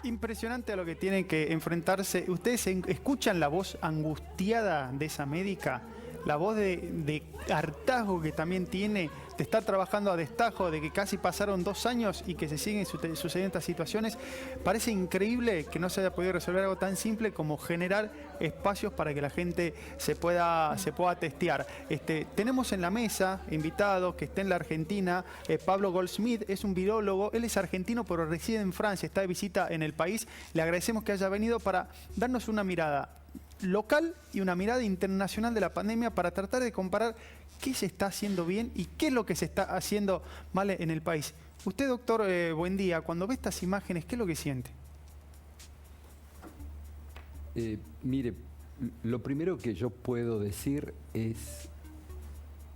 impresionante a lo que tienen que enfrentarse. ¿Ustedes escuchan la voz angustiada de esa médica? La voz de hartazgo que también tiene, de estar trabajando a destajo, de que casi pasaron 2 años y que se siguen sucediendo estas situaciones. Parece increíble que no se haya podido resolver algo tan simple como generar espacios para que la gente se pueda testear. Tenemos en la mesa invitados que está en la Argentina. Pablo Goldsmith es un virólogo, él es argentino pero reside en Francia, está de visita en el país. Le agradecemos que haya venido para darnos una mirada local y una mirada internacional de la pandemia para tratar de comparar qué se está haciendo bien y qué es lo que se está haciendo mal en el país. Usted, doctor, buen día. Cuando ve estas imágenes, ¿qué es lo que siente? Mire, lo primero que yo puedo decir es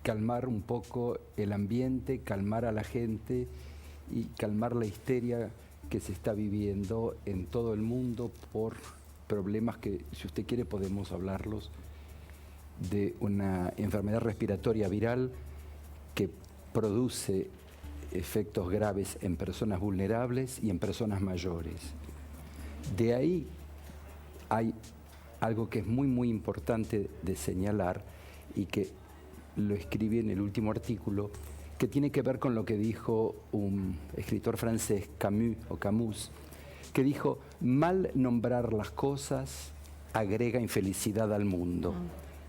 calmar un poco el ambiente, calmar a la gente y calmar la histeria que se está viviendo en todo el mundo por problemas que, si usted quiere, podemos hablarlos, de una enfermedad respiratoria viral que produce efectos graves en personas vulnerables y en personas mayores. De ahí hay algo que es muy importante de señalar y que lo escribí en el último artículo, que tiene que ver con lo que dijo un escritor francés, Camus, que dijo: mal nombrar las cosas agrega infelicidad al mundo.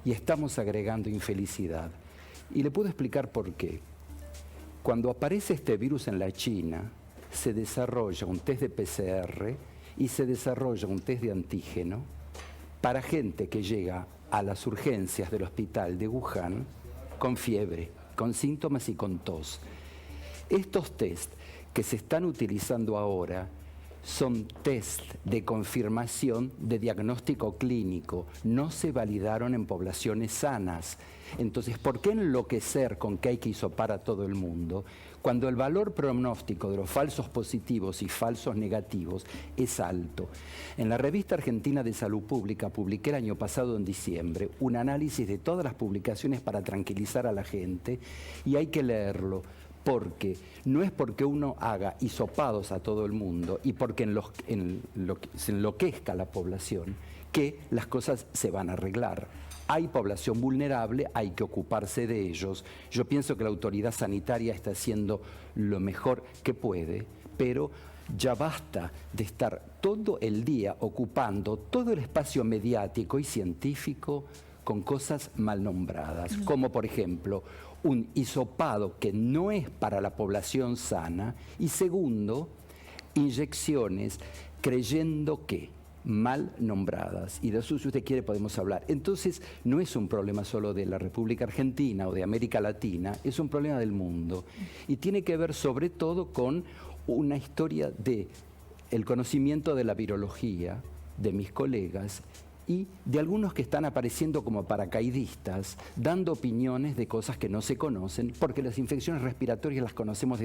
Y estamos agregando infelicidad. Y le puedo explicar por qué. Cuando aparece este virus en la China, se desarrolla un test de PCR y se desarrolla un test de antígeno para gente que llega a las urgencias del hospital de Wuhan con fiebre, con síntomas y con tos. Estos test que se están utilizando ahora son test de confirmación de diagnóstico clínico, no se validaron en poblaciones sanas. Entonces, ¿por qué enloquecer con que hay que hisopar a todo el mundo cuando el valor pronóstico de los falsos positivos y falsos negativos es alto? En la revista Argentina de Salud Pública publiqué el año pasado, en diciembre, un análisis de todas las publicaciones para tranquilizar a la gente, y hay que leerlo. Porque no es porque uno haga hisopados a todo el mundo y porque se enloquezca la población que las cosas se van a arreglar. Hay población vulnerable, hay que ocuparse de ellos. Yo pienso que la autoridad sanitaria está haciendo lo mejor que puede, pero ya basta de estar todo el día ocupando todo el espacio mediático y científico con cosas mal nombradas, como por ejemplo un hisopado que no es para la población sana, y segundo, inyecciones creyendo que mal nombradas, y de eso, si usted quiere, podemos hablar. Entonces, no es un problema solo de la República Argentina o de América Latina, es un problema del mundo, y tiene que ver sobre todo con una historia de el conocimiento de la virología de mis colegas y de algunos que están apareciendo como paracaidistas, dando opiniones de cosas que no se conocen, porque las infecciones respiratorias las conocemos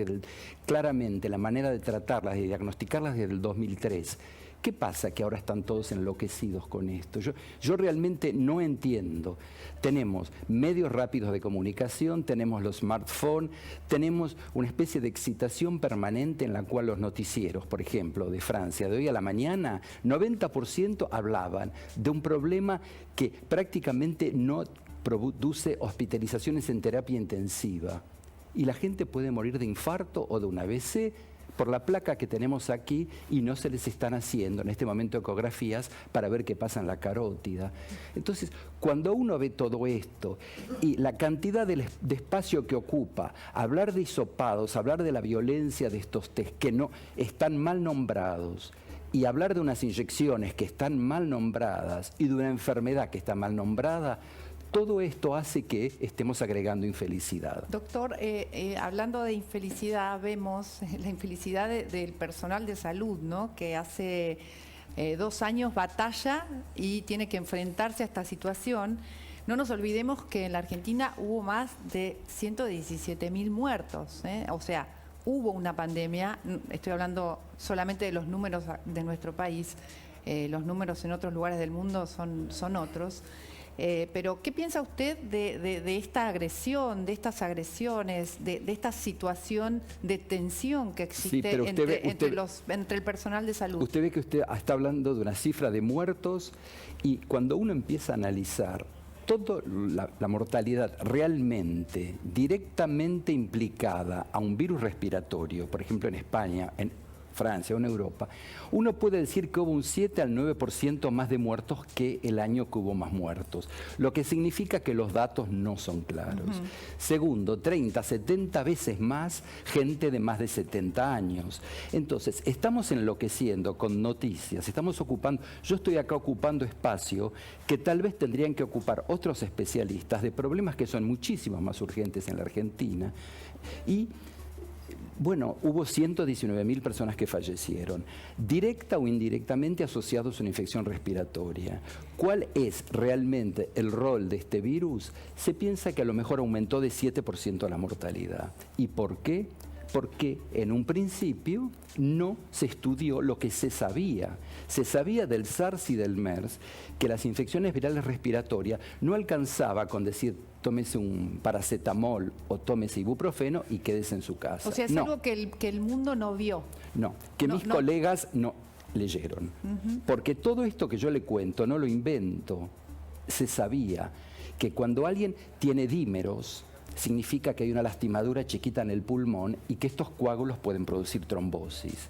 claramente, la manera de tratarlas, de diagnosticarlas desde el 2003. ¿Qué pasa que ahora están todos enloquecidos con esto? Yo realmente no entiendo. Tenemos medios rápidos de comunicación, tenemos los smartphones, tenemos una especie de excitación permanente en la cual los noticieros, por ejemplo, de Francia, de hoy a la mañana, 90% hablaban de un problema que prácticamente no produce hospitalizaciones en terapia intensiva. Y la gente puede morir de infarto o de un AVC por la placa que tenemos aquí, y no se les están haciendo en este momento ecografías para ver qué pasa en la carótida. Entonces, cuando uno ve todo esto y la cantidad de espacio que ocupa, hablar de hisopados, hablar de la violencia de estos test que no están mal nombrados, y hablar de unas inyecciones que están mal nombradas y de una enfermedad que está mal nombrada, todo esto hace que estemos agregando infelicidad. Doctor, hablando de infelicidad, vemos la infelicidad del personal de salud, ¿no? Que hace 2 años batalla y tiene que enfrentarse a esta situación. No nos olvidemos que en la Argentina hubo más de 117.000 muertos, ¿eh? O sea, hubo una pandemia. Estoy hablando solamente de los números de nuestro país. Los números en otros lugares del mundo son otros. Pero, ¿qué piensa usted de esta agresión, de estas agresiones, de esta situación de tensión que existe entre el personal de salud? Usted ve que usted está hablando de una cifra de muertos y cuando uno empieza a analizar toda la mortalidad realmente, directamente implicada a un virus respiratorio, por ejemplo en España, en Francia o en Europa, uno puede decir que hubo un 7 al 9% más de muertos que el año que hubo más muertos, lo que significa que los datos no son claros. Segundo, 30, 70 veces más gente de más de 70 años. Entonces, estamos enloqueciendo con noticias, estamos ocupando, yo estoy acá ocupando espacio que tal vez tendrían que ocupar otros especialistas de problemas que son muchísimo más urgentes en la Argentina. Y bueno, hubo 119.000 personas que fallecieron, directa o indirectamente asociados a una infección respiratoria. ¿Cuál es realmente el rol de este virus? Se piensa que a lo mejor aumentó de 7% la mortalidad. ¿Y por qué? Porque en un principio no se estudió lo que se sabía. Se sabía del SARS y del MERS que las infecciones virales respiratorias no alcanzaba con decir tómese un paracetamol o tómese ibuprofeno y quédese en su casa. O sea, es algo que el mundo no vio. No, que mis colegas no leyeron. Porque todo esto que yo le cuento no lo invento. Se sabía que cuando alguien tiene dímeros, significa que hay una lastimadura chiquita en el pulmón y que estos coágulos pueden producir trombosis.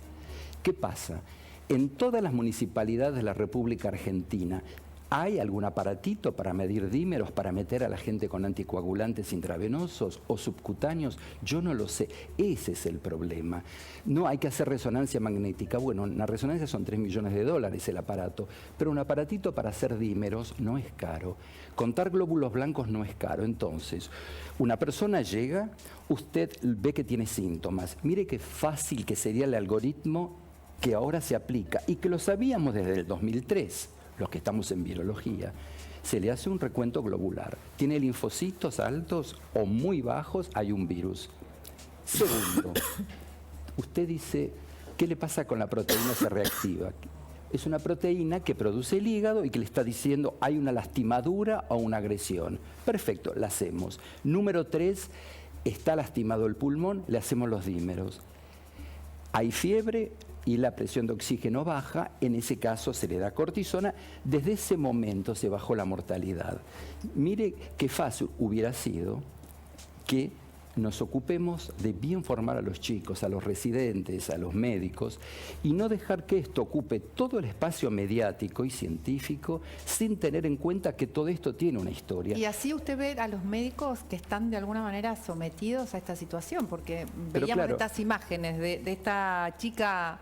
¿Qué pasa? En todas las municipalidades de la República Argentina, ¿hay algún aparatito para medir dímeros, para meter a la gente con anticoagulantes intravenosos o subcutáneos? Yo no lo sé. Ese es el problema. No hay que hacer resonancia magnética. Bueno, la resonancia son $3 millones el aparato, pero un aparatito para hacer dímeros no es caro. Contar glóbulos blancos no es caro. Entonces, una persona llega, usted ve que tiene síntomas. Mire qué fácil que sería el algoritmo que ahora se aplica y que lo sabíamos desde el 2003. Los que estamos en virología, se le hace un recuento globular. Tiene linfocitos altos o muy bajos, hay un virus. Segundo, usted dice, ¿qué le pasa con la proteína C reactiva? Es una proteína que produce el hígado y que le está diciendo hay una lastimadura o una agresión. Perfecto, la hacemos. Número 3, está lastimado el pulmón, le hacemos los dímeros. Hay fiebre y la presión de oxígeno baja, en ese caso se le da cortisona, desde ese momento se bajó la mortalidad. Mire qué fácil hubiera sido que nos ocupemos de bien formar a los chicos, a los residentes, a los médicos, y no dejar que esto ocupe todo el espacio mediático y científico sin tener en cuenta que todo esto tiene una historia. Y así usted ve a los médicos que están de alguna manera sometidos a esta situación, porque veíamos estas imágenes de esta chica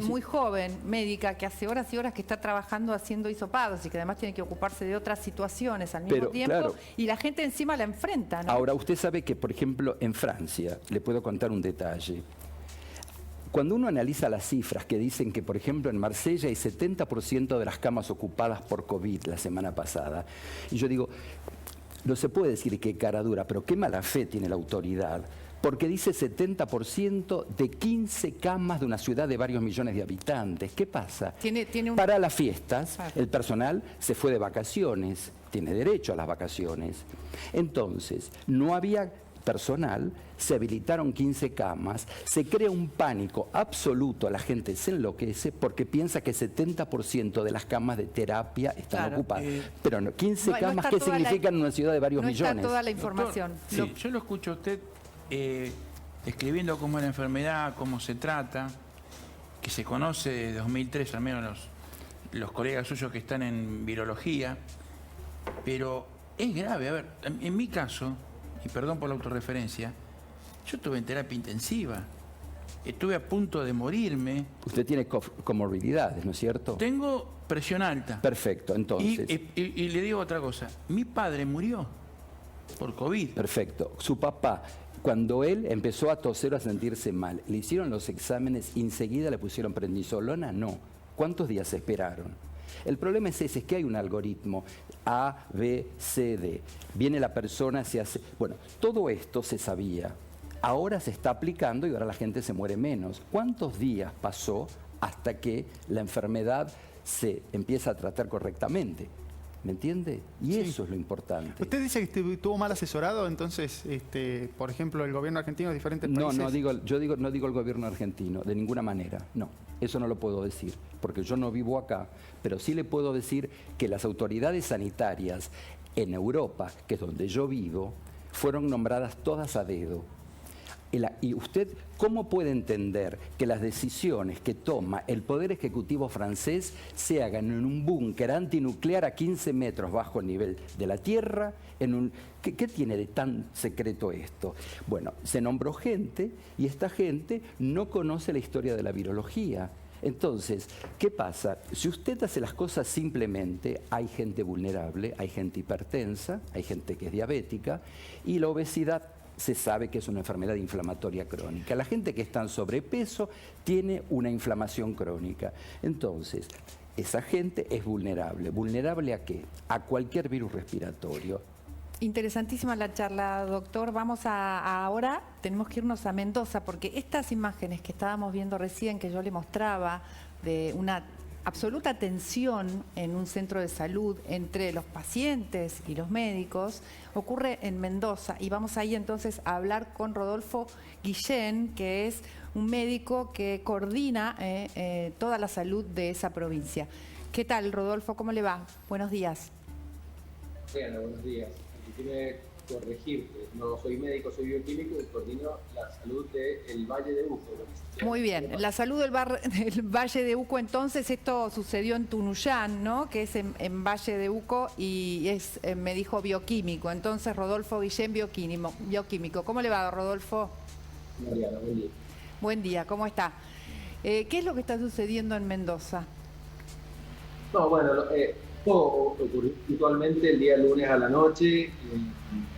muy joven, médica, que hace horas y horas que está trabajando haciendo hisopados y que además tiene que ocuparse de otras situaciones al mismo tiempo, y la gente encima la enfrenta, ¿no? Ahora, usted sabe que, por ejemplo, en Francia, le puedo contar un detalle. Cuando uno analiza las cifras que dicen que, por ejemplo, en Marsella hay 70% de las camas ocupadas por COVID la semana pasada, y yo digo, no se puede decir qué cara dura, pero qué mala fe tiene la autoridad, porque dice 70% de 15 camas de una ciudad de varios millones de habitantes. ¿Qué pasa? Para las fiestas, el personal se fue de vacaciones, tiene derecho a las vacaciones. Entonces, no había personal, se habilitaron 15 camas, se crea un pánico absoluto, la gente se enloquece porque piensa que 70% de las camas de terapia están ocupadas. Pero no, 15 camas, ¿qué significan en una ciudad de varios millones? No está toda la información. Doctor, sí, yo lo escucho a usted describiendo cómo es la enfermedad, cómo se trata, que se conoce desde 2003, al menos los colegas suyos que están en virología, pero es grave. A ver, en mi caso, y perdón por la autorreferencia, yo estuve en terapia intensiva, estuve a punto de morirme. Usted tiene comorbilidades, ¿no es cierto? Tengo presión alta. Perfecto, entonces. Y le digo otra cosa, mi padre murió por COVID. Perfecto. Su papá, cuando él empezó a toser o a sentirse mal, ¿le hicieron los exámenes y enseguida le pusieron prednisolona? No. ¿Cuántos días esperaron? El problema es ese, es que hay un algoritmo A, B, C, D. Viene la persona, se hace... Bueno, todo esto se sabía. Ahora se está aplicando y ahora la gente se muere menos. ¿Cuántos días pasó hasta que la enfermedad se empieza a tratar correctamente? ¿Me entiende? Y Sí. eso es lo importante. Usted dice que estuvo mal asesorado, entonces, por ejemplo, el gobierno argentino, diferentes países. No digo el gobierno argentino, de ninguna manera, no. Eso no lo puedo decir, porque yo no vivo acá, pero sí le puedo decir que las autoridades sanitarias en Europa, que es donde yo vivo, fueron nombradas todas a dedo. Y usted, ¿cómo puede entender que las decisiones que toma el Poder Ejecutivo francés se hagan en un búnker antinuclear a 15 metros bajo el nivel de la Tierra? ¿Qué tiene de tan secreto esto? Bueno, se nombró gente y esta gente no conoce la historia de la virología. Entonces, ¿qué pasa? Si usted hace las cosas simplemente, hay gente vulnerable, hay gente hipertensa, hay gente que es diabética, y la obesidad se sabe que es una enfermedad inflamatoria crónica. La gente que está en sobrepeso tiene una inflamación crónica. Entonces, esa gente es vulnerable. ¿Vulnerable a qué? A cualquier virus respiratorio. Interesantísima la charla, doctor. Ahora tenemos que irnos a Mendoza, porque estas imágenes que estábamos viendo recién, que yo le mostraba, de una absoluta tensión en un centro de salud entre los pacientes y los médicos, ocurre en Mendoza. Y vamos ahí entonces a hablar con Rodolfo Guillén, que es un médico que coordina toda la salud de esa provincia. ¿Qué tal, Rodolfo? ¿Cómo le va? Buenos días. Bueno, buenos días. Permíteme corregirte. No soy médico, soy bioquímico y coordino la salud del Valle de Uco. Muy bien. La salud del Valle de Uco, entonces, esto sucedió en Tunuyán, ¿no? Que es en Valle de Uco y es, me dijo, bioquímico. Entonces, Rodolfo Guillén, bioquímico. ¿Cómo le va, Rodolfo? Mariana, buen día. Buen día, ¿cómo está? ¿Qué es lo que está sucediendo en Mendoza? No, bueno, todo ocurrió puntualmente el día lunes a la noche.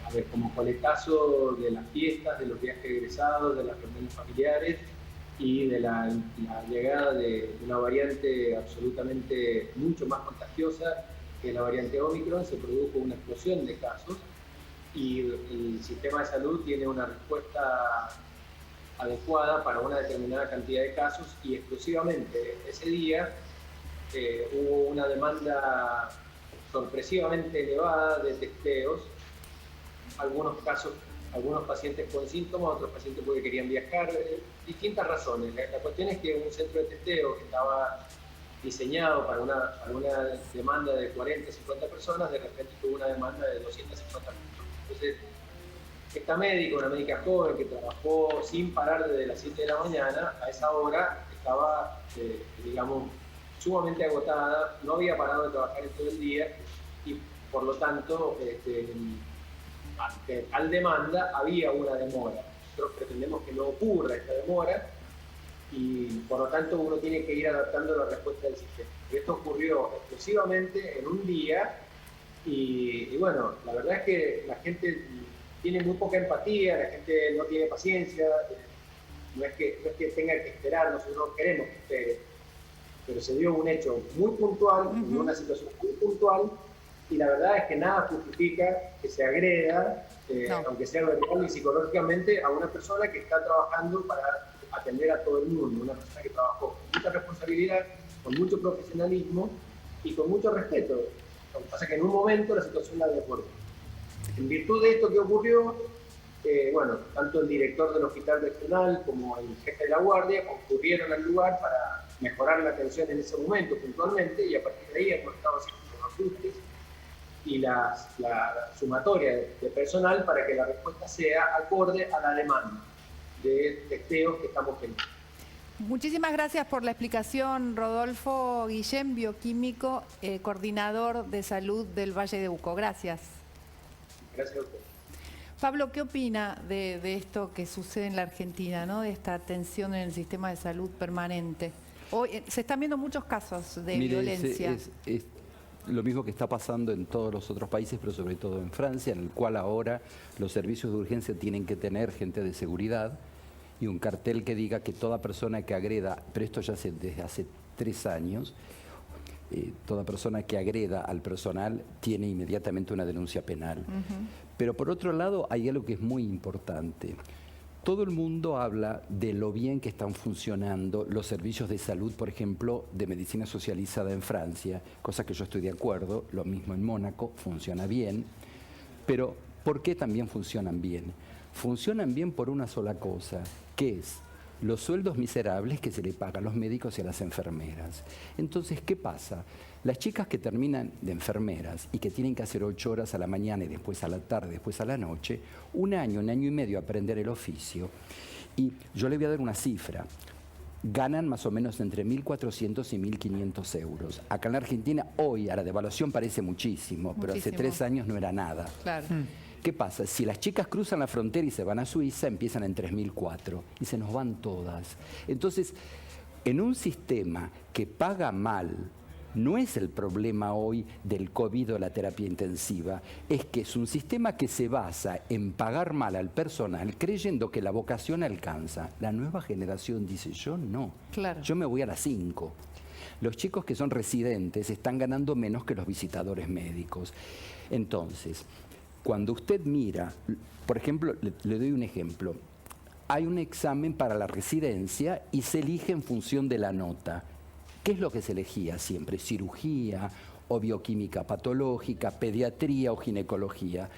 A ver, como fue el caso de las fiestas, de los viajes egresados, de las reuniones familiares y de la llegada de una variante absolutamente mucho más contagiosa que la variante Omicron, se produjo una explosión de casos y el sistema de salud tiene una respuesta adecuada para una determinada cantidad de casos y exclusivamente ese día hubo una demanda sorpresivamente elevada de testeos, algunos casos, algunos pacientes con síntomas, otros pacientes porque querían viajar, distintas razones. La cuestión es que un centro de testeo que estaba diseñado para una demanda de 40, 50 personas, de repente tuvo una demanda de 250 personas. Entonces, esta médica, una médica joven que trabajó sin parar desde las 7 de la mañana, a esa hora estaba, digamos, sumamente agotada, no había parado de trabajar en todo el día y por lo tanto, ante tal demanda había una demora. Nosotros pretendemos que no ocurra esta demora y por lo tanto uno tiene que ir adaptando la respuesta del sistema. Y esto ocurrió exclusivamente en un día y bueno, la verdad es que la gente tiene muy poca empatía, la gente no tiene paciencia, no es que tenga que esperar, nosotros queremos que espere. Pero se dio un hecho muy puntual, en una situación muy puntual, y la verdad es que nada justifica que se agreda, aunque sea verbal y psicológicamente, a una persona que está trabajando para atender a todo el mundo, una persona que trabajó con mucha responsabilidad, con mucho profesionalismo y con mucho respeto. Lo que pasa es que en un momento la situación la desbordó. En virtud de esto que ocurrió, bueno, tanto el director del hospital regional como el jefe de la guardia concurrieron al lugar para mejorar la atención en ese momento puntualmente y a partir de ahí hemos estado haciendo los ajustes y la sumatoria de personal para que la respuesta sea acorde a la demanda de testeos que estamos teniendo. Muchísimas gracias por la explicación, Rodolfo Guillén, bioquímico, coordinador de salud del Valle de Uco. Gracias. Gracias a usted. Pablo, ¿qué opina de esto que sucede en la Argentina, ¿no? De esta tensión en el sistema de salud permanente? Hoy se están viendo muchos casos de violencia. Es lo mismo que está pasando en todos los otros países, pero sobre todo en Francia, en el cual ahora los servicios de urgencia tienen que tener gente de seguridad y un cartel que diga que toda persona que agreda, pero esto ya desde hace 3 años, toda persona que agreda al personal tiene inmediatamente una denuncia penal. Pero por otro lado hay algo que es muy importante. Todo el mundo habla de lo bien que están funcionando los servicios de salud, por ejemplo, de medicina socializada en Francia, cosa que yo estoy de acuerdo, lo mismo en Mónaco, funciona bien, pero ¿por qué también funcionan bien? Funcionan bien por una sola cosa, que es los sueldos miserables que se le pagan a los médicos y a las enfermeras. Entonces, ¿qué pasa? Las chicas que terminan de enfermeras y que tienen que hacer 8 horas a la mañana y después a la tarde, después a la noche, un año y medio aprender el oficio. Y yo le voy a dar una cifra. Ganan más o menos entre 1.400 y 1.500 euros. Acá en la Argentina, hoy, a la devaluación parece muchísimo, pero hace 3 años no era nada. Claro. ¿Qué pasa? Si las chicas cruzan la frontera y se van a Suiza, empiezan en 3.004 y se nos van todas. Entonces, en un sistema que paga mal, no es el problema hoy del COVID o la terapia intensiva, es que es un sistema que se basa en pagar mal al personal creyendo que la vocación alcanza. La nueva generación dice, yo no, Claro. yo me voy a las 5. Los chicos que son residentes están ganando menos que los visitadores médicos. Entonces, cuando usted mira, por ejemplo, le doy un ejemplo, hay un examen para la residencia y se elige en función de la nota. ¿Qué es lo que se elegía siempre? Cirugía o bioquímica patológica, pediatría o ginecología.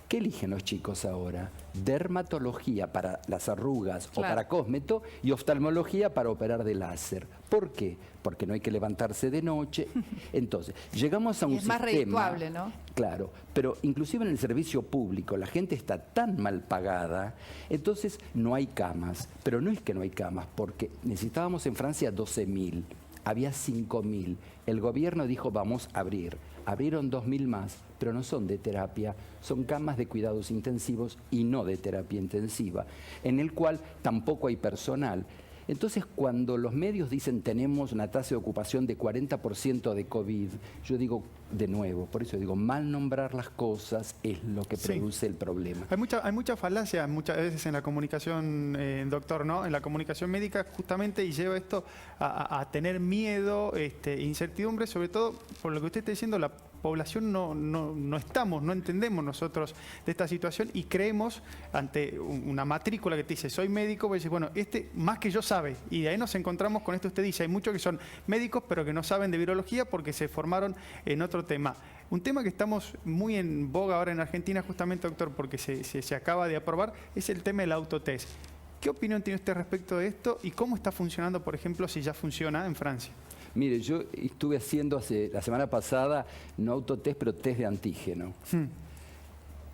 ¿Qué eligen los chicos ahora? Dermatología para las arrugas o para cósmeto y oftalmología para operar de láser. ¿Por qué? Porque no hay que levantarse de noche. Entonces, llegamos a un sistema... Es más redituable, ¿no? Claro, pero inclusive en el servicio público la gente está tan mal pagada, entonces no hay camas. Pero no es que no hay camas, porque necesitábamos en Francia 12.000. Había 5.000. El gobierno dijo, vamos a abrir. Abrieron 2.000 más, pero no son de terapia, son camas de cuidados intensivos y no de terapia intensiva, en el cual tampoco hay personal. Entonces, cuando los medios dicen tenemos una tasa de ocupación de 40% de COVID, yo digo de nuevo, por eso digo, mal nombrar las cosas es lo que produce el problema. Hay mucha falacia muchas veces en la comunicación, doctor, ¿no? En la comunicación médica justamente y lleva esto a tener miedo, incertidumbre, sobre todo por lo que usted está diciendo, la población no entendemos nosotros de esta situación y creemos ante una matrícula que te dice soy médico, pues dices, bueno, más que yo sabe, y de ahí nos encontramos con esto. Usted dice, hay muchos que son médicos pero que no saben de virología porque se formaron en otro tema. Un tema que estamos muy en boga ahora en Argentina justamente, doctor, porque se acaba de aprobar, es el tema del autotest. ¿Qué opinión tiene usted respecto de esto y cómo está funcionando, por ejemplo, si ya funciona en Francia? Mire, yo estuve haciendo la semana pasada, no autotest, pero test de antígeno.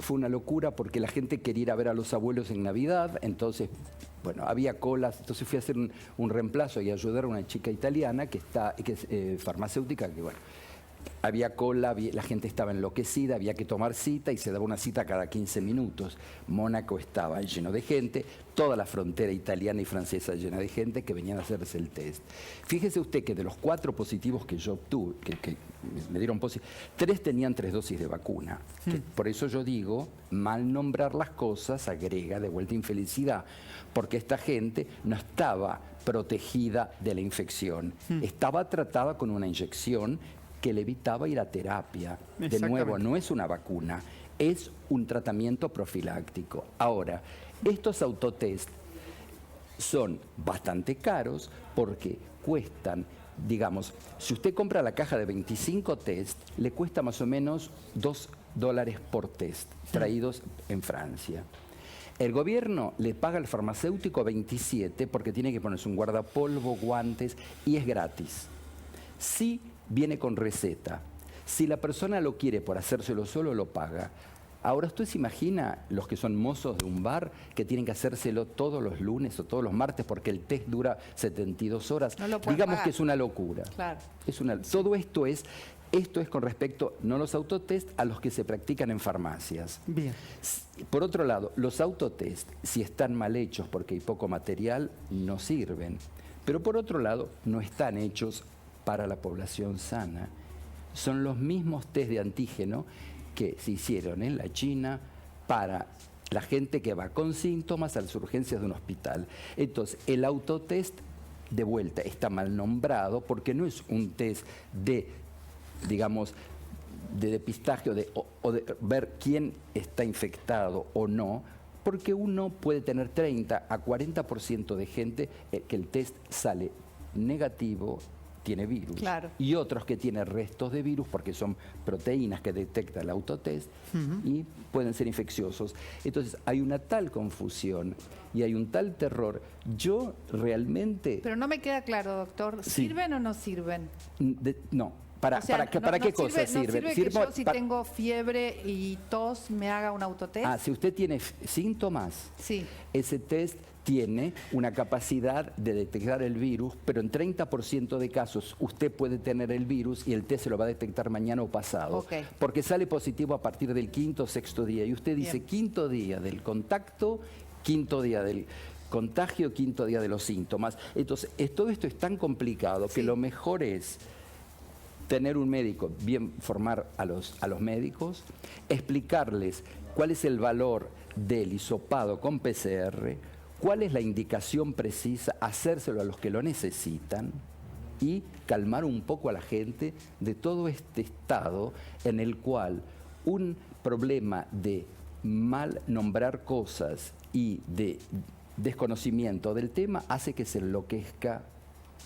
Fue una locura porque la gente quería ir a ver a los abuelos en Navidad, entonces, bueno, había colas, entonces fui a hacer un reemplazo y ayudar a una chica italiana que es farmacéutica, que bueno, había cola, la gente estaba enloquecida, había que tomar cita y se daba una cita cada 15 minutos. Mónaco estaba lleno de gente, toda la frontera italiana y francesa llena de gente que venían a hacerse el test. Fíjese usted que de los 4 positivos que yo obtuve, que me dieron positivo, 3 tenían 3 dosis de vacuna. Por eso yo digo, mal nombrar las cosas agrega de vuelta infelicidad, porque esta gente no estaba protegida de la infección, estaba tratada con una inyección que le evitaba ir a terapia. De nuevo, no es una vacuna, es un tratamiento profiláctico. Ahora, estos autotest son bastante caros porque cuestan, digamos, si usted compra la caja de 25 test, le cuesta más o menos $2 por test, traídos en Francia. El gobierno le paga al farmacéutico 27 porque tiene que ponerse un guardapolvo, guantes y es gratis. Sí, viene con receta. Si la persona lo quiere por hacérselo solo, lo paga. Ahora, ¿usted se imagina los que son mozos de un bar que tienen que hacérselo todos los lunes o todos los martes porque el test dura 72 horas? No lo pueden Digamos pagar. que es una locura. Claro. Todo esto es con respecto, no los autotest, a los que se practican en farmacias. Bien. Por otro lado, los autotest, si están mal hechos porque hay poco material, no sirven. Pero por otro lado, no están hechos para la población sana. Son los mismos test de antígeno que se hicieron en la China para la gente que va con síntomas a las urgencias de un hospital. Entonces, el autotest, de vuelta, está mal nombrado porque no es un test de, digamos, de depistaje o de ver quién está infectado o no, Porque uno puede tener 30 a 40% de gente que el test sale negativo, tiene virus. Claro. Y otros que tienen restos de virus porque son proteínas que detecta el autotest y pueden ser infecciosos. Entonces hay una tal confusión y hay un tal terror. Yo realmente... Pero no me queda claro, doctor, Sí. ¿sirven o no sirven? No. ¿Para qué cosa sirven? ¿No sirve que yo si tengo fiebre y tos me haga un autotest? Si usted tiene síntomas, Sí. ese test tiene una capacidad de detectar el virus, pero en 30% de casos usted puede tener el virus y el test se lo va a detectar mañana o pasado. Ok. Porque sale positivo a partir del 5º o 6º día. Y usted dice Bien. 5º día del contacto, 5º día del contagio, 5º día de los síntomas. Entonces, todo esto es tan complicado que Sí. lo mejor es tener un médico, bien formar a los médicos, explicarles cuál es el valor del hisopado con PCR, cuál es la indicación precisa, hacérselo a los que lo necesitan y calmar un poco a la gente de todo este estado en el cual un problema de mal nombrar cosas y de desconocimiento del tema hace que se enloquezca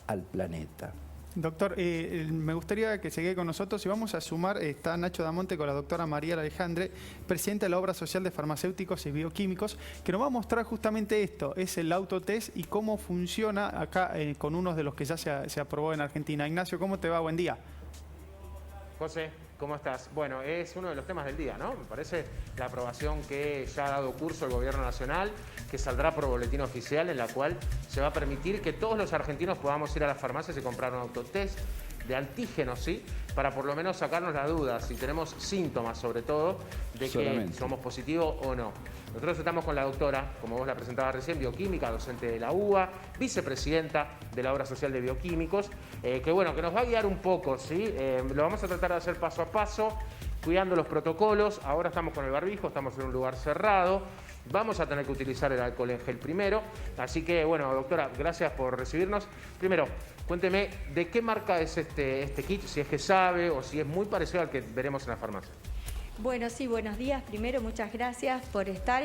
al planeta. Doctor, me gustaría que se quede con nosotros y vamos a sumar, está Nacho Damonte con la doctora María Alejandre, presidenta de la Obra Social de Farmacéuticos y Bioquímicos, que nos va a mostrar justamente esto, es el autotest y cómo funciona acá con uno de los que ya se aprobó en Argentina. Ignacio, ¿cómo te va? Buen día. José, ¿cómo estás? Bueno, es uno de los temas del día, ¿no? Me parece la aprobación que ya ha dado curso el Gobierno Nacional, que saldrá por boletín oficial, en la cual se va a permitir que todos los argentinos podamos ir a las farmacias y comprar un autotest de antígenos, ¿sí? Para por lo menos sacarnos la duda, si tenemos síntomas, sobre todo, de que somos positivos o no. Nosotros estamos con la doctora, como vos la presentabas recién, bioquímica, docente de la UBA, vicepresidenta de la Obra Social de Bioquímicos, que bueno, que nos va a guiar un poco, ¿sí? Lo vamos a tratar de hacer paso a paso, cuidando los protocolos. Ahora estamos con el barbijo, estamos en un lugar cerrado. Vamos a tener que utilizar el alcohol en gel primero. Así que, bueno, doctora, gracias por recibirnos. Primero, cuénteme, ¿de qué marca es este kit? Si es que sabe o si es muy parecido al que veremos en la farmacia. Bueno, sí, buenos días. Primero, muchas gracias por estar.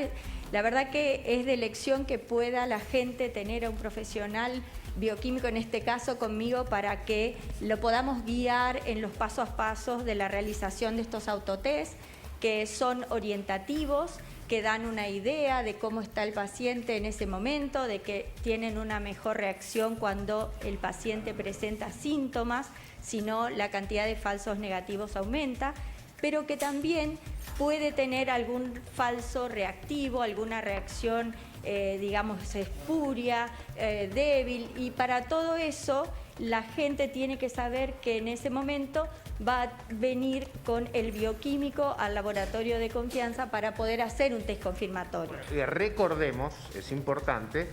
La verdad que es de elección que pueda la gente tener a un profesional bioquímico, en este caso conmigo, para que lo podamos guiar en los pasos a pasos de la realización de estos autotest, que son orientativos, que dan una idea de cómo está el paciente en ese momento, de que tienen una mejor reacción cuando el paciente presenta síntomas, si no la cantidad de falsos negativos aumenta, pero que también puede tener algún falso reactivo, alguna reacción, digamos, espuria, débil, y para todo eso la gente tiene que saber que en ese momento va a venir con el bioquímico al laboratorio de confianza para poder hacer un test confirmatorio. Recordemos, es importante,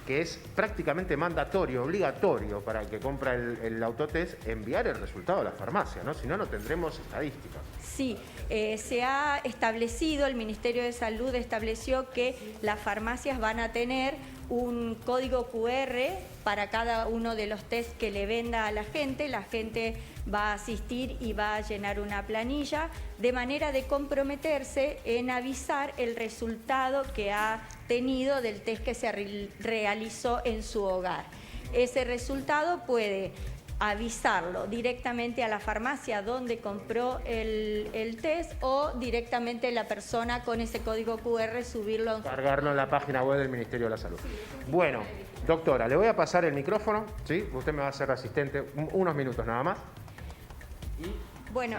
que es prácticamente mandatorio, obligatorio para el que compra el autotest enviar el resultado a la farmacia, ¿no? Si no, no tendremos estadísticas. Sí, se ha establecido, el Ministerio de Salud estableció que las farmacias van a tener un código QR para cada uno de los test que le venda a la gente va a asistir y va a llenar una planilla de manera de comprometerse en avisar el resultado que ha tenido del test que se realizó en su hogar. Ese resultado puede avisarlo directamente a la farmacia donde compró el test o directamente la persona con ese código QR subirlo. Cargarlo en la página web del Ministerio de la Salud. Bueno, doctora, le voy a pasar el micrófono, ¿sí? Usted me va a ser asistente unos minutos nada más. Bueno,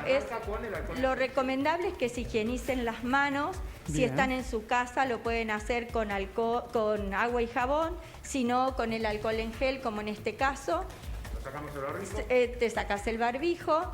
lo recomendable es que se higienicen las manos. Si Bien. están en su casa lo pueden hacer con agua y jabón, si no con el alcohol en gel, como en este caso. Sacamos el barbijo. Te sacas el barbijo.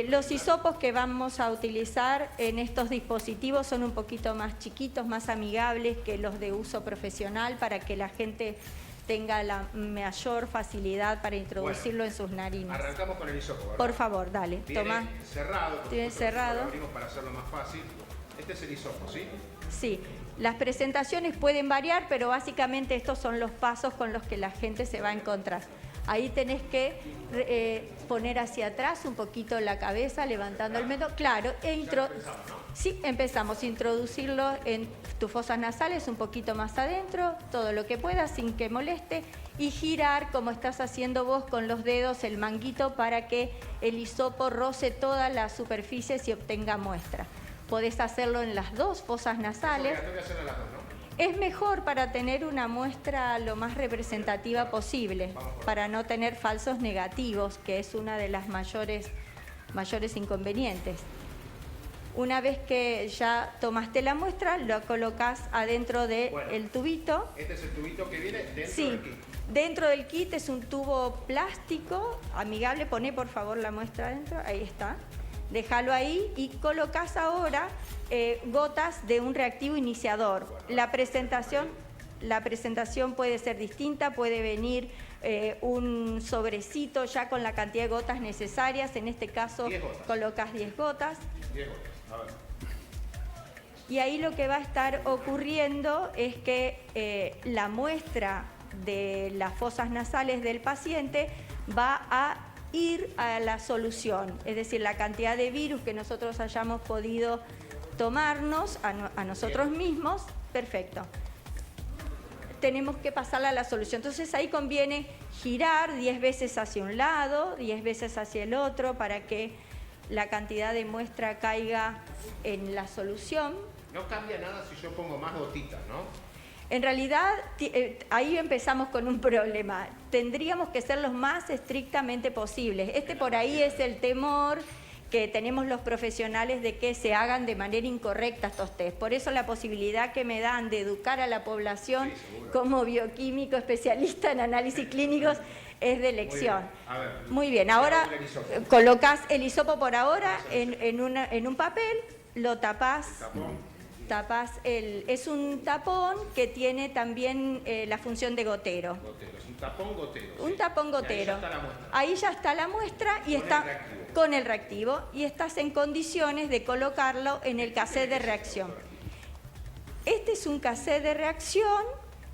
Los hisopos que vamos a utilizar en estos dispositivos son un poquito más chiquitos, más amigables que los de uso profesional, para que la gente tenga la mayor facilidad para introducirlo en sus narines. Arrancamos con el hisopo, ¿verdad? Por favor, dale, toma. Cerrado. Tiene cerrado. Lo abrimos para hacerlo más fácil. Este es el hisopo, ¿sí? Sí, las presentaciones pueden variar, pero básicamente estos son los pasos con los que la gente se va a encontrar. Ahí tenés que poner hacia atrás un poquito la cabeza, levantando el mentón. Claro, Sí, empezamos a introducirlo en tus fosas nasales un poquito más adentro, todo lo que puedas sin que moleste, y girar como estás haciendo vos con los dedos el manguito para que el hisopo roce todas las superficies y obtenga muestra. Podés hacerlo en las dos fosas nasales. Es mejor para tener una muestra lo más representativa posible, para no tener falsos negativos, que es una de las mayores inconvenientes. Una vez que ya tomaste la muestra, lo colocas adentro del tubito. Este es el tubito que viene dentro Sí, del kit. dentro del kit es un tubo plástico amigable. Poné por favor la muestra adentro, ahí está. Déjalo ahí y colocas ahora gotas de un reactivo iniciador. La presentación puede ser distinta, puede venir un sobrecito ya con la cantidad de gotas necesarias. En este caso colocas 10 gotas. 10 gotas, a ver. Y ahí lo que va a estar ocurriendo es que la muestra de las fosas nasales del paciente va a ir a la solución, es decir, la cantidad de virus que nosotros hayamos podido tomarnos a nosotros mismos, perfecto. Tenemos que pasarla a la solución. Entonces ahí conviene girar 10 veces hacia un lado, 10 veces hacia el otro, para que la cantidad de muestra caiga en la solución. No cambia nada si yo pongo más gotitas, ¿no? En realidad, ahí empezamos con un problema. Tendríamos que ser los más estrictamente posibles. Por ahí es el temor que tenemos los profesionales de que se hagan de manera incorrecta estos test. Por eso la posibilidad que me dan de educar a la población como bioquímico especialista en análisis clínicos es de elección. Muy bien, ahora colocas el hisopo por ahora en un papel, lo tapás. Es un tapón que tiene también la función de gotero. Es un tapón gotero. Un tapón gotero. Ahí ya está la muestra y está con el reactivo y estás en condiciones de colocarlo en el cassette de reacción. Este es un cassette de reacción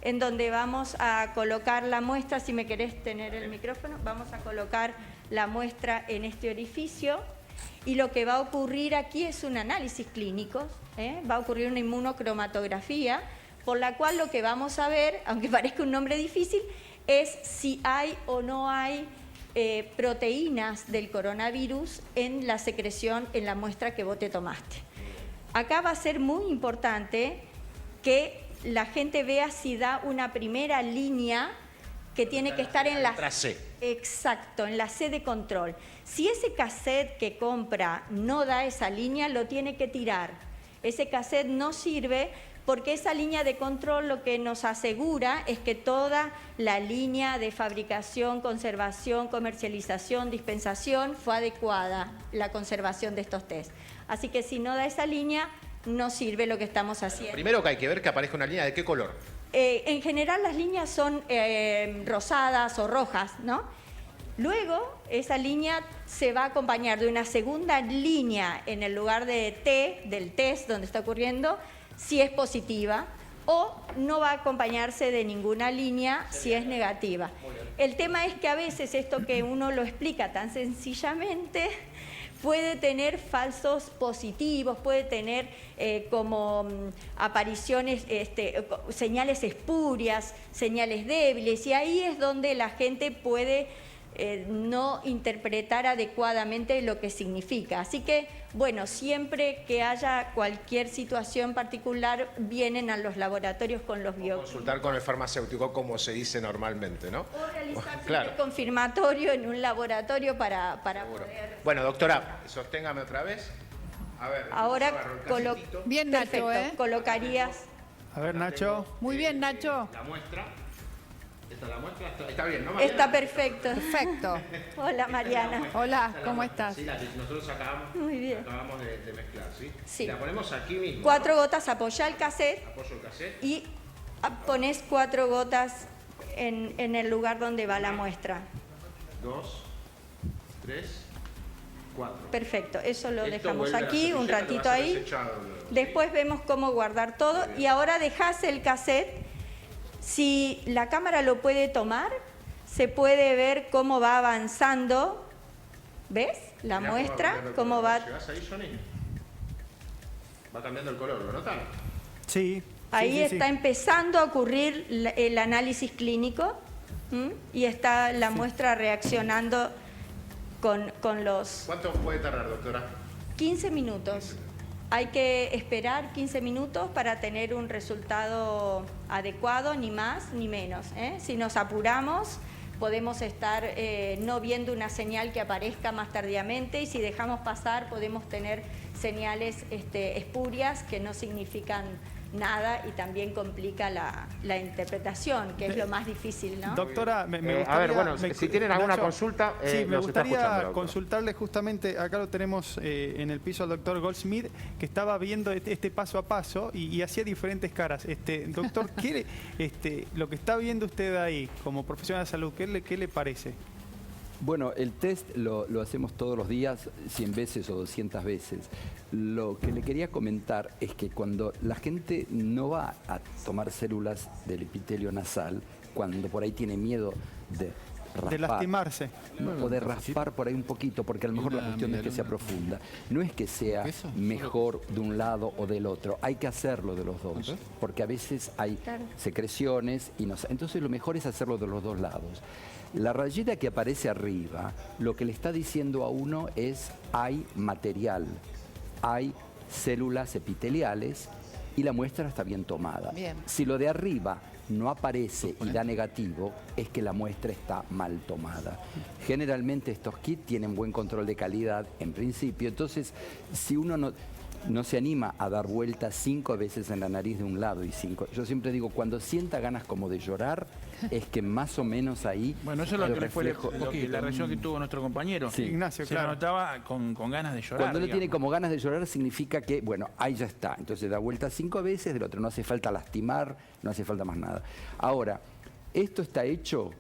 en donde vamos a colocar la muestra. Si me querés tener el micrófono, vamos a colocar la muestra en este orificio. Y lo que va a ocurrir aquí es un análisis clínico, va a ocurrir una inmunocromatografía, por la cual lo que vamos a ver, aunque parezca un nombre difícil, es si hay o no hay proteínas del coronavirus en la secreción en la muestra que vos te tomaste. Acá va a ser muy importante que la gente vea si da una primera línea que tiene que estar en la C. Exacto, en la C de control. Si ese cassette que compra no da esa línea, lo tiene que tirar. Ese cassette no sirve porque esa línea de control lo que nos asegura es que toda la línea de fabricación, conservación, comercialización, dispensación fue adecuada, la conservación de estos test. Así que si no da esa línea, no sirve lo que estamos haciendo. Primero que hay que ver que aparezca una línea de qué color. En general las líneas son rosadas o rojas, ¿no? Luego esa línea se va a acompañar de una segunda línea en el lugar de T, del test donde está ocurriendo, si es positiva, o no va a acompañarse de ninguna línea si es negativa. El tema es que a veces esto que uno lo explica tan sencillamente puede tener falsos positivos, puede tener como apariciones, señales espurias, señales débiles, y ahí es donde la gente puede no interpretar adecuadamente lo que significa. Así que, bueno, siempre que haya cualquier situación particular, vienen a los laboratorios con los bioquímicos. Consultar con el farmacéutico, como se dice normalmente, ¿no? O realizar Claro. el confirmatorio en un laboratorio para poder... Bueno, doctora, sosténgame otra vez. A ver, Ahora agarro el colo... casillito. Bien, Nacho, Perfecto, colocarías... A ver, Nacho. Muy bien, Nacho. La muestra. Esta es la muestra. Está bien, ¿no, Mariana? Está perfecto. Perfecto. Hola, Mariana. Hola, Esta es la ¿cómo muestra. estás? Sí, nosotros acabamos, Muy bien. acabamos de mezclar, ¿sí? Sí. La ponemos aquí mismo. 4 ¿no? gotas, apoya el cassette Apoyo el cassette. y pones 4 gotas en el lugar donde va la muestra. 2, 3, 4. Perfecto, eso lo Esto dejamos vuelve a la aquí un servilleta que ratito va a ser ahí. desechado luego, ¿sí? Después vemos cómo guardar todo y ahora dejás el cassette. Si la cámara lo puede tomar, se puede ver cómo va avanzando. ¿Ves? La Mirá muestra, va cómo va... ¿Llegás ahí, Johnny? Va cambiando el color, ¿lo notan? Sí. Ahí sí, sí, está sí. empezando a ocurrir el análisis clínico, ¿m? Y está la muestra reaccionando con los ¿Cuánto puede tardar, doctora? 15 minutos. Hay que esperar 15 minutos para tener un resultado adecuado, ni más ni menos, ¿eh? Si nos apuramos, podemos estar no viendo una señal que aparezca más tardíamente, y si dejamos pasar podemos tener señales espurias que no significan nada y también complica la interpretación, que es lo más difícil, ¿no? Doctora, me gustaría... A ver, bueno, si tienen alguna Nacho, consulta, sí, me los está escuchando, gustaría doctor. consultarle justamente, acá lo tenemos en el piso al doctor Goldsmith, que estaba viendo este paso a paso y hacía diferentes caras. Doctor, lo que está viendo usted ahí como profesional de salud, ¿qué le parece? Bueno, el test lo hacemos todos los días, 100 veces o 200 veces. Lo que le quería comentar es que cuando la gente no va a tomar células del epitelio nasal, cuando por ahí tiene miedo de raspar, De lastimarse. o de raspar por ahí un poquito, porque a lo mejor la cuestión es que sea profunda. No es que sea mejor de un lado o del otro, hay que hacerlo de los dos, porque a veces hay secreciones y no sé. Entonces lo mejor es hacerlo de los dos lados. La rayita que aparece arriba, lo que le está diciendo a uno es hay material, hay células epiteliales y la muestra está bien tomada. Bien. Si lo de arriba no aparece y da negativo, es que la muestra está mal tomada. Generalmente estos kits tienen buen control de calidad en principio, entonces si uno no se anima a dar vueltas 5 veces en la nariz de un lado y 5... Yo siempre digo, cuando sienta ganas como de llorar, es que más o menos ahí... Bueno, eso es lo el que le fue reflejo- la reacción que tuvo nuestro compañero. Sí. Ignacio, Se claro. lo notaba con ganas de llorar. Cuando uno tiene digamos. como ganas de llorar significa que, bueno, ahí ya está. Entonces da vueltas 5 veces, del otro no hace falta lastimar, no hace falta más nada. Ahora, esto está hecho,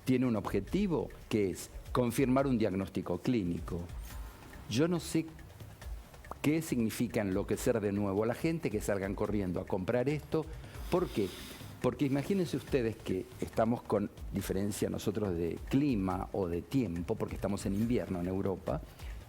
tiene un objetivo, que es confirmar un diagnóstico clínico. Yo no sé qué significa enloquecer de nuevo a la gente, que salgan corriendo a comprar esto. ¿Por qué? Porque imagínense ustedes que estamos con diferencia nosotros de clima o de tiempo, porque estamos en invierno en Europa,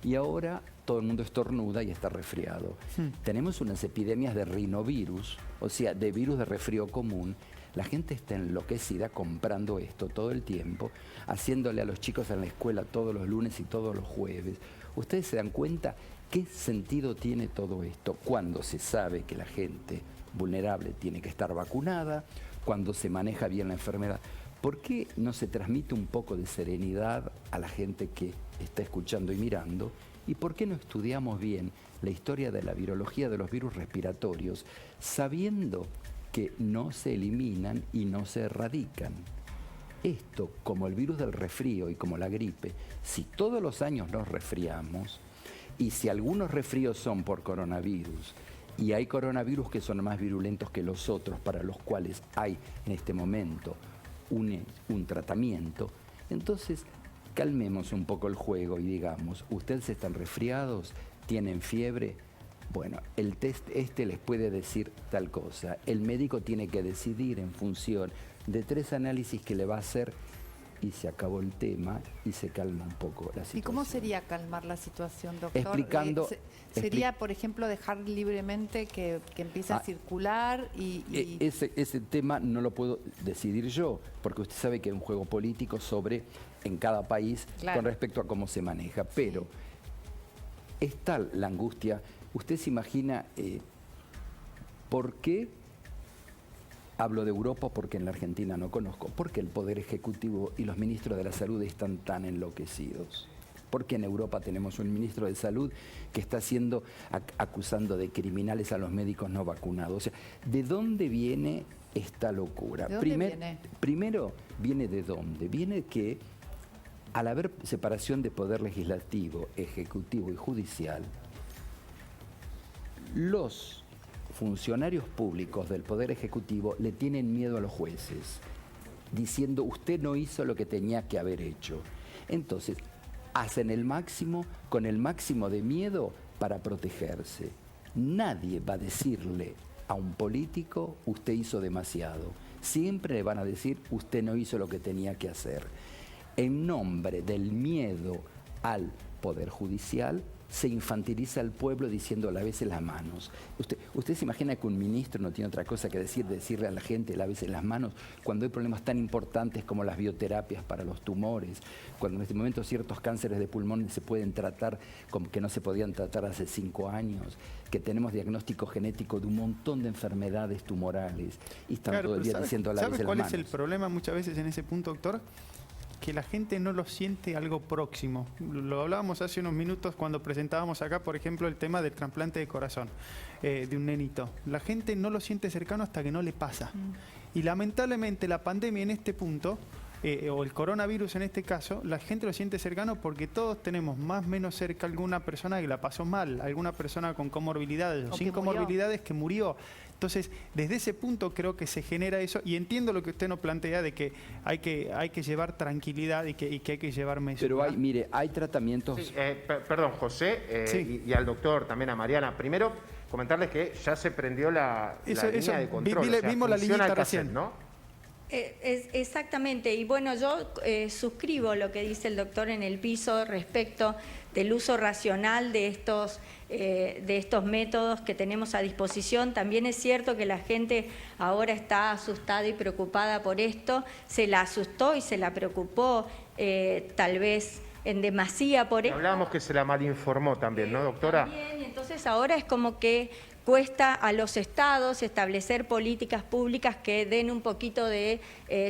y ahora todo el mundo estornuda y está resfriado. Tenemos unas epidemias de rinovirus, o sea, de virus de resfrío común. La gente está enloquecida comprando esto todo el tiempo, haciéndole a los chicos en la escuela todos los lunes y todos los jueves. ¿Ustedes se dan cuenta qué sentido tiene todo esto cuando se sabe que la gente vulnerable tiene que estar vacunada, cuando se maneja bien la enfermedad? ¿Por qué no se transmite un poco de serenidad a la gente que está escuchando y mirando? ¿Y por qué no estudiamos bien la historia de la virología de los virus respiratorios, sabiendo que no se eliminan y no se erradican? Esto, como el virus del resfrío y como la gripe, si todos los años nos resfriamos, y si algunos resfríos son por coronavirus, y hay coronavirus que son más virulentos que los otros, para los cuales hay en este momento un tratamiento, entonces calmemos un poco el juego y digamos, ustedes están resfriados, tienen fiebre, bueno, el test les puede decir tal cosa. El médico tiene que decidir en función de 3 análisis que le va a hacer y se acabó el tema y se calma un poco la situación. ¿Y cómo sería calmar la situación, doctor? Explicando... Sería, por ejemplo, dejar libremente que empiece a circular y... Ese tema no lo puedo decidir yo, porque usted sabe que hay un juego político sobre en cada país Claro. con respecto a cómo se maneja. Pero es tal la angustia. Usted se imagina por qué hablo de Europa, porque en la Argentina no conozco, porque el Poder Ejecutivo y los ministros de la Salud están tan enloquecidos. Porque en Europa tenemos un ministro de Salud que está acusando de criminales a los médicos no vacunados. O sea, ¿de dónde viene esta locura? ¿De dónde viene? Primero, ¿viene de dónde? Viene que al haber separación de poder legislativo, ejecutivo y judicial, los funcionarios públicos del Poder Ejecutivo le tienen miedo a los jueces, diciendo usted no hizo lo que tenía que haber hecho. Entonces, hacen el máximo, con el máximo de miedo para protegerse. Nadie va a decirle a un político, usted hizo demasiado. Siempre le van a decir, usted no hizo lo que tenía que hacer. En nombre del miedo al Poder Judicial, se infantiliza al pueblo diciendo lávese las manos. ¿Usted se imagina que un ministro no tiene otra cosa que decirle a la gente lávese las manos cuando hay problemas tan importantes como las bioterapias para los tumores, cuando en este momento ciertos cánceres de pulmón se pueden tratar como que no se podían tratar hace 5 años, que tenemos diagnóstico genético de un montón de enfermedades tumorales y están todo el día diciendo lávese las manos? ¿Sabe cuál es el problema muchas veces en ese punto, doctor? Que la gente no lo siente algo próximo. Lo hablábamos hace unos minutos cuando presentábamos acá, por ejemplo, el tema del trasplante de corazón de un nenito. La gente no lo siente cercano hasta que no le pasa. Y lamentablemente la pandemia en este punto, o el coronavirus en este caso, la gente lo siente cercano porque todos tenemos más o menos cerca alguna persona que la pasó mal, alguna persona con comorbilidades o sin comorbilidades que murió. Entonces, desde ese punto creo que se genera eso, y entiendo lo que usted nos plantea de que hay que llevar tranquilidad y que hay que llevar mesura. Pero mire, hay tratamientos... Sí, perdón, José, y al doctor, también a Mariana. Primero, comentarles que ya se prendió la línea de control. Vimos la línea recién, ¿no? Exactamente, y bueno, yo suscribo lo que dice el doctor en el piso respecto del uso racional de estos métodos que tenemos a disposición. También es cierto que la gente ahora está asustada y preocupada por esto, se la asustó y se la preocupó tal vez en demasía por esto. Hablábamos que se la malinformó también, ¿no, doctora? También, y entonces ahora es como que cuesta a los estados establecer políticas públicas que den un poquito de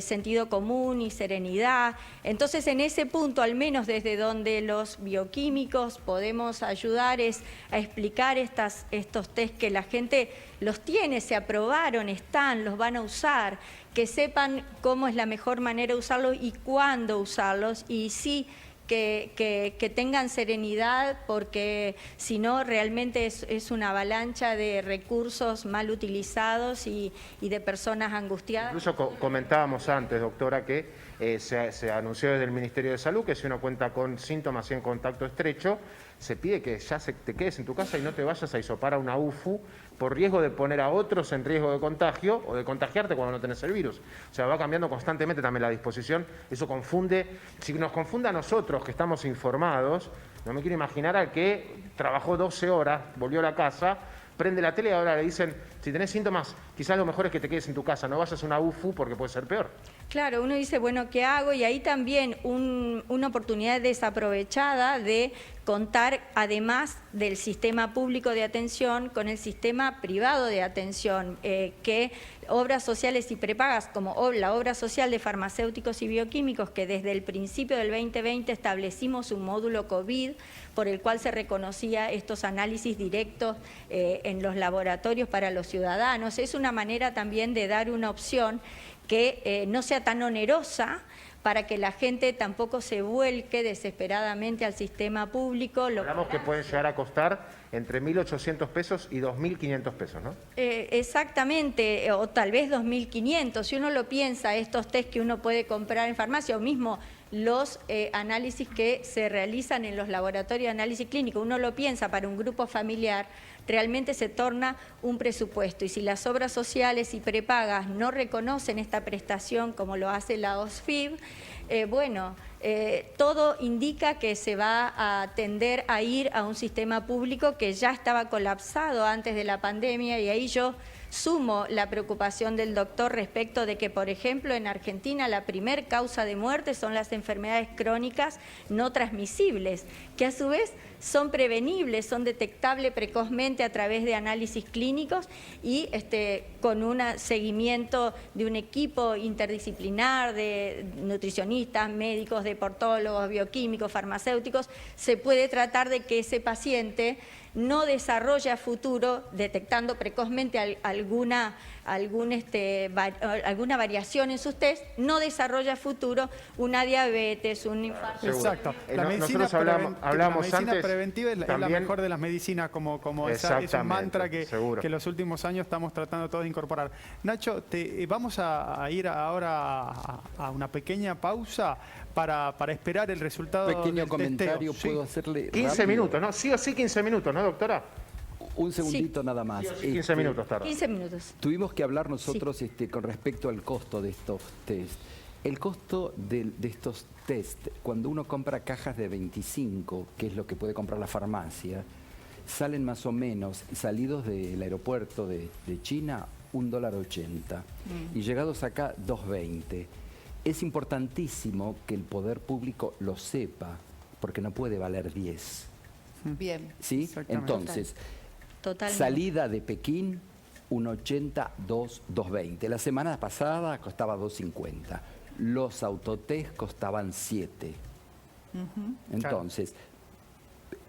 sentido común y serenidad. Entonces, en ese punto, al menos desde donde los bioquímicos podemos ayudar, es a explicar estos test que la gente los tiene, se aprobaron, están, los van a usar, que sepan cómo es la mejor manera de usarlos y cuándo usarlos, y sí, que tengan serenidad, porque si no realmente es una avalancha de recursos mal utilizados y de personas angustiadas. Incluso comentábamos antes, doctora, que se anunció desde el Ministerio de Salud que si uno cuenta con síntomas y en contacto estrecho, se pide que ya te quedes en tu casa y no te vayas a hisopar a una UFU por riesgo de poner a otros en riesgo de contagio o de contagiarte cuando no tenés el virus. O sea, va cambiando constantemente también la disposición. Eso confunde. Si nos confunde a nosotros que estamos informados, no me quiero imaginar al que trabajó 12 horas, volvió a la casa, prende la tele y ahora le dicen, si tenés síntomas, quizás lo mejor es que te quedes en tu casa, no vayas a una UFU porque puede ser peor. Claro, uno dice, bueno, ¿qué hago? Y ahí también una oportunidad desaprovechada de contar, además del sistema público de atención, con el sistema privado de atención, que obras sociales y prepagas, como la obra social de farmacéuticos y bioquímicos, que desde el principio del 2020 establecimos un módulo COVID, por el cual se reconocía estos análisis directos en los laboratorios para los ciudadanos. Es una manera también de dar una opción que no sea tan onerosa, para que la gente tampoco se vuelque desesperadamente al sistema público. Hablamos que pueden llegar a costar entre 1.800 pesos y 2.500 pesos, ¿no? Exactamente, o tal vez 2.500. Si uno lo piensa, estos test que uno puede comprar en farmacia, o mismo los análisis que se realizan en los laboratorios de análisis clínico, uno lo piensa para un grupo familiar, realmente se torna un presupuesto. Y si las obras sociales y prepagas no reconocen esta prestación como lo hace la OSFIB, todo indica que se va a tender a ir a un sistema público que ya estaba colapsado antes de la pandemia, y ahí yo sumo la preocupación del doctor respecto de que, por ejemplo, en Argentina la primer causa de muerte son las enfermedades crónicas no transmisibles, que a su vez son prevenibles, son detectables precozmente a través de análisis clínicos y con un seguimiento de un equipo interdisciplinar de nutricionistas, médicos, deportólogos, bioquímicos, farmacéuticos, se puede tratar de que ese paciente no desarrolle a futuro, detectando precozmente alguna variación en sus test, no desarrolla a futuro una diabetes, un infarto. Exacto. La medicina preventiva es la mejor de las medicinas, como es un mantra que en los últimos años estamos tratando todos de incorporar. Nacho, vamos a ir ahora a una pequeña pausa para esperar el resultado pequeño del comentario testeo. puedo hacerle 15 rápido. minutos, ¿no? Sí o sí 15 minutos, ¿no, doctora? Un segundito nada más. Sí o sí 15 minutos tarda. 15 minutos. Tuvimos que hablar nosotros con respecto al costo de estos test. El costo de estos test, cuando uno compra cajas de 25, que es lo que puede comprar la farmacia, salen más o menos, salidos del aeropuerto de China, $1.80 y llegados acá, $2.20. Es importantísimo que el poder público lo sepa, porque no puede valer 10. Bien. ¿Sí? Exactamente. Entonces, Totalmente. salida de Pekín, 1.80, 2.20. La semana pasada costaba 2.50. Los autotest costaban 7. Entonces,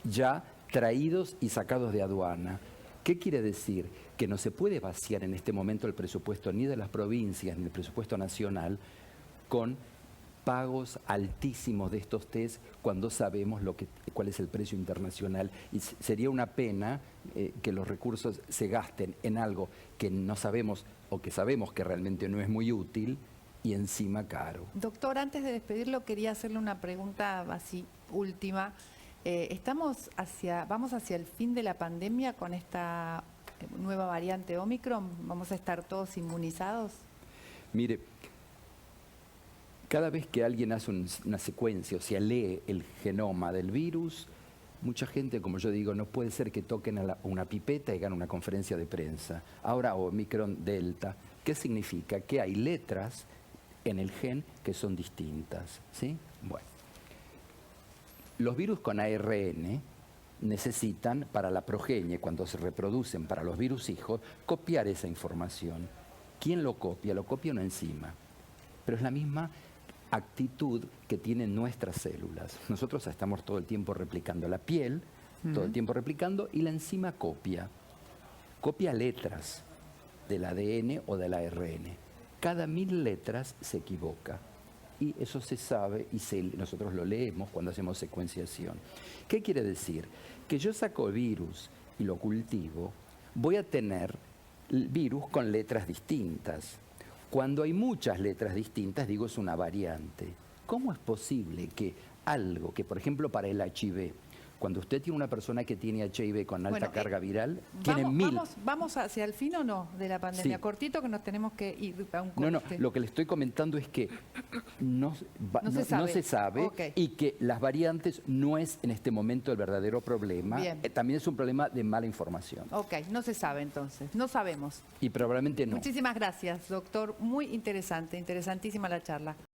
ya traídos y sacados de aduana. ¿Qué quiere decir? Que no se puede vaciar en este momento el presupuesto ni de las provincias ni el presupuesto nacional con pagos altísimos de estos test cuando sabemos cuál es el precio internacional. Y sería una pena que los recursos se gasten en algo que no sabemos o que sabemos que realmente no es muy útil y encima caro. Doctor, antes de despedirlo, quería hacerle una pregunta así última. ¿Vamos hacia el fin de la pandemia con esta nueva variante Omicron? ¿Vamos a estar todos inmunizados? Mire, cada vez que alguien hace una secuencia, o sea, lee el genoma del virus, mucha gente, como yo digo, no puede ser que toquen a una pipeta y hagan una conferencia de prensa. Ahora Omicron, Delta, ¿qué significa? Que hay letras en el gen que son distintas, ¿sí? Bueno. Los virus con ARN necesitan, para la progenie, cuando se reproducen para los virus hijos, copiar esa información. ¿Quién lo copia? Lo copia una enzima. Pero es la misma actitud que tienen nuestras células. Nosotros estamos todo el tiempo replicando la piel, todo el tiempo replicando, y la enzima copia. Copia letras del ADN o del ARN. Cada 1000 letras se equivoca. Y eso se sabe y nosotros lo leemos cuando hacemos secuenciación. ¿Qué quiere decir? Que yo saco el virus y lo cultivo, voy a tener el virus con letras distintas. Cuando hay muchas letras distintas, digo, es una variante. ¿Cómo es posible que algo que, por ejemplo, para el HIV, cuando usted tiene una persona que tiene HIV con alta carga viral, tiene 1000... ¿Vamos hacia el fin o no de la pandemia? Sí. Cortito, que nos tenemos que ir a un corte. No, lo que le estoy comentando es que no se sabe Okay. y que las variantes no es en este momento el verdadero problema. Bien. También es un problema de mala información. Ok, no se sabe entonces, no sabemos. Y probablemente no. Muchísimas gracias, doctor. Muy interesante, interesantísima la charla.